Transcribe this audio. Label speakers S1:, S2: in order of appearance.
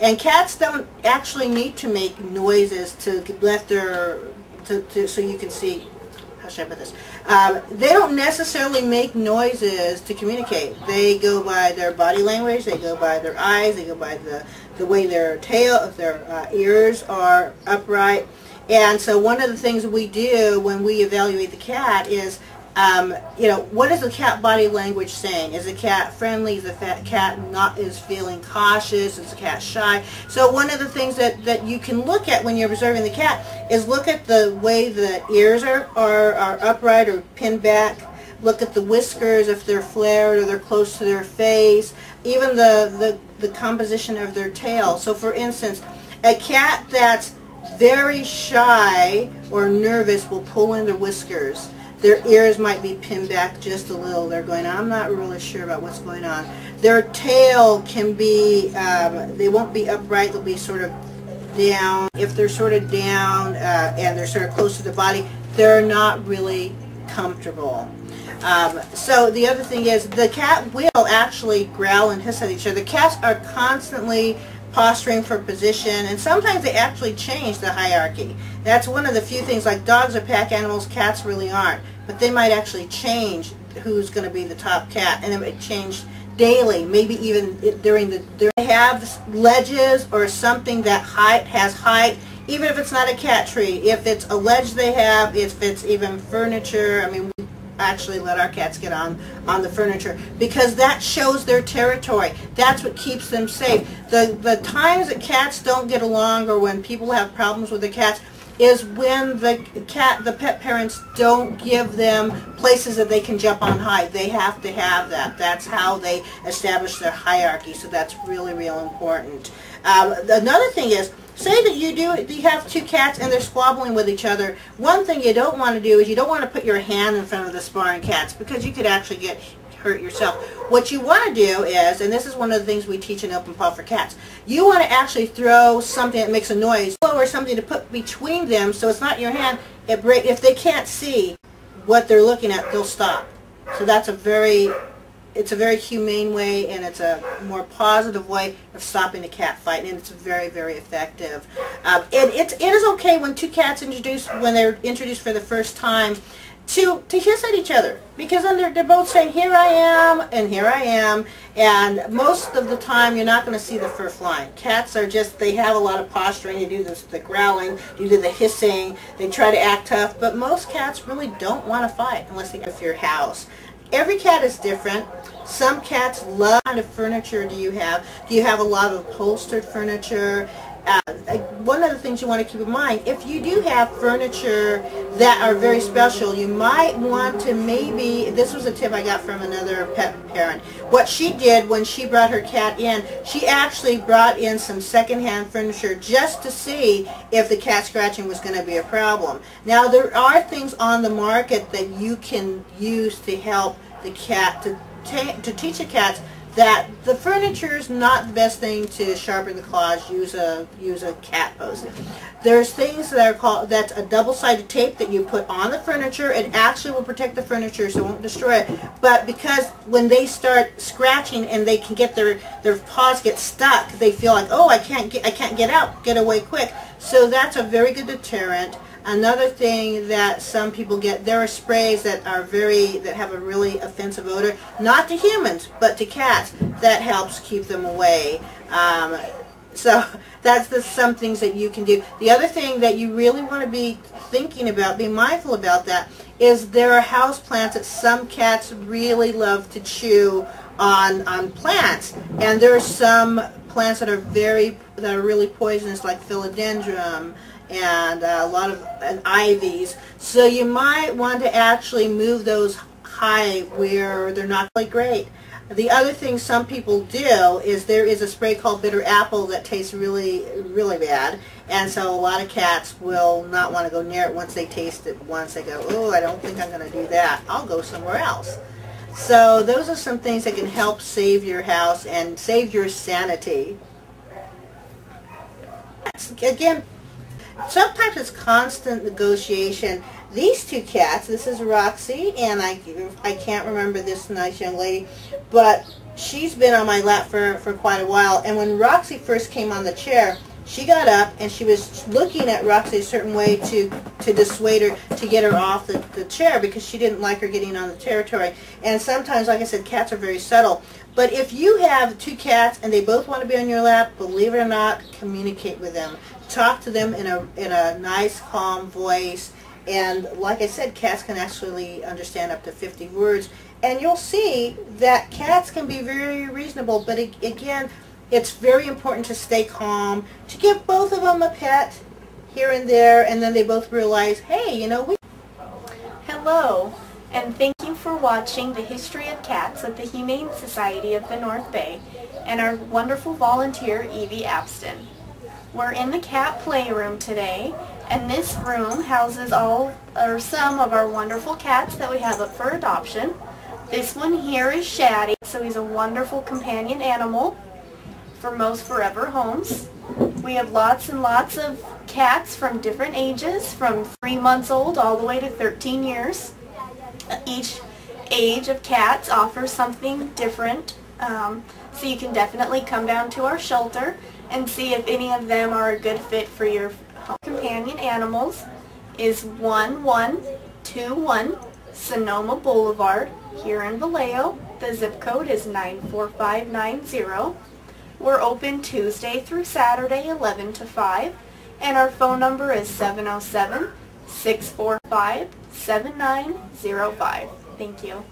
S1: And cats don't actually need to make noises to let their, so you can see, how should I put this? They don't necessarily make noises to communicate. They go by their body language, they go by their eyes, they go by the way their their ears are upright. And so one of the things we do when we evaluate the cat is, you know, what is the cat body language saying? Is the cat friendly? Is the cat is feeling cautious? Is the cat shy? So one of the things that you can look at when you're observing the cat is look at the way the ears are upright or pinned back. Look at the whiskers, if they're flared or they're close to their face. Even the composition of their tail. So for instance, a cat that's very shy or nervous will pull in their whiskers. Their ears might be pinned back just a little. They're going, I'm not really sure about what's going on. Their tail can be, they won't be upright, they'll be sort of down. If they're sort of down and they're sort of close to the body, they're not really comfortable. So the other thing is the cat will actually growl and hiss at each other. Cats are constantly posturing for position, and sometimes they actually change the hierarchy. That's one of the few things, like dogs are pack animals, cats really aren't, but they might actually change who's going to be the top cat, and it might change daily, maybe even during they have ledges or something that has height, even if it's not a cat tree. If it's a ledge they have, if it's even furniture, I mean, we actually let our cats get on the furniture because that shows their territory. That's what keeps them safe. The times that cats don't get along or when people have problems with the cats is when the pet parents don't give them places that they can jump on high. They have to have that. That's how they establish their hierarchy. So that's really, real important. Another thing is, say that you have two cats and they're squabbling with each other. One thing you don't want to do is you don't want to put your hand in front of the sparring cats because you could actually get hurt yourself. What you want to do is, and this is one of the things we teach in Open Paw for Cats, you want to actually throw something that makes a noise or something to put between them so it's not your hand. If they can't see what they're looking at, they'll stop. So that's it's a very humane way, and it's a more positive way of stopping a cat fight, and it's very, very effective. It is okay when two cats when they're introduced for the first time to hiss at each other, because then they're both saying, here I am, and here I am, and most of the time you're not going to see the fur flying. Cats are just, they have a lot of posturing, they do the growling, they do the hissing, they try to act tough, but most cats really don't want to fight unless they get to your house. Every cat is different. Some cats love what kind of furniture do you have? Do you have a lot of upholstered furniture? One of the things you want to keep in mind, if you do have furniture that are very special, you might want to maybe, this was a tip I got from another pet parent. What she did when she brought her cat in, she actually brought in some secondhand furniture just to see if the cat scratching was going to be a problem. Now there are things on the market that you can use to help the cat, to teach the cats that the furniture is not the best thing to sharpen the claws. Use a cat post. There's things that are called, that's a double-sided tape that you put on the furniture. It actually will protect the furniture so it won't destroy it. But because when they start scratching and they can get their paws get stuck, they feel like, oh, I can't get away quick. So that's a very good deterrent. Another thing that some people get, there are sprays that have a really offensive odor, not to humans, but to cats, that helps keep them away. So that's some things that you can do. The other thing that you really want to be thinking about, be mindful about that, is there are house plants that some cats really love to chew on plants. And there are some plants that are really poisonous, like philodendron, and a lot of ivies. So you might want to actually move those high where they're not really great. The other thing some people do is there is a spray called bitter apple that tastes really, really bad, and so a lot of cats will not want to go near it once they taste it. Once they go, oh, I don't think I'm going to do that. I'll go somewhere else. So those are some things that can help save your house and save your sanity. Again, sometimes it's constant negotiation. These two cats, this is Roxy, and I can't remember this nice young lady, but she's been on my lap for quite a while. And when Roxy first came on the chair, she got up and she was looking at Roxy a certain way to dissuade her, to get her off the chair, because she didn't like her getting on the territory. And sometimes, like I said, cats are very subtle. But if you have two cats and they both want to be on your lap, believe it or not, communicate with them. Talk to them in a nice, calm voice. And like I said, cats can actually understand up to 50 words. And you'll see that cats can be very reasonable. But again, it's very important to stay calm, to give both of them a pet here and there, and then they both realize, hey, you know,
S2: Hello, and thank you for watching the History of Cats at the Humane Society of the North Bay and our wonderful volunteer, Evie Abston. We're in the cat playroom today, and this room houses all or some of our wonderful cats that we have up for adoption. This one here is Shaddy, so he's a wonderful companion animal for most forever homes. We have lots and lots of cats from different ages, from 3 months old all the way to 13 years. Each age of cats offers something different, so you can definitely come down to our shelter and see if any of them are a good fit for your home. Companion animals is 1121 Sonoma Boulevard here in Vallejo. The zip code is 94590. We're open Tuesday through Saturday 11 to 5, and our phone number is 707-645-7905. Thank you.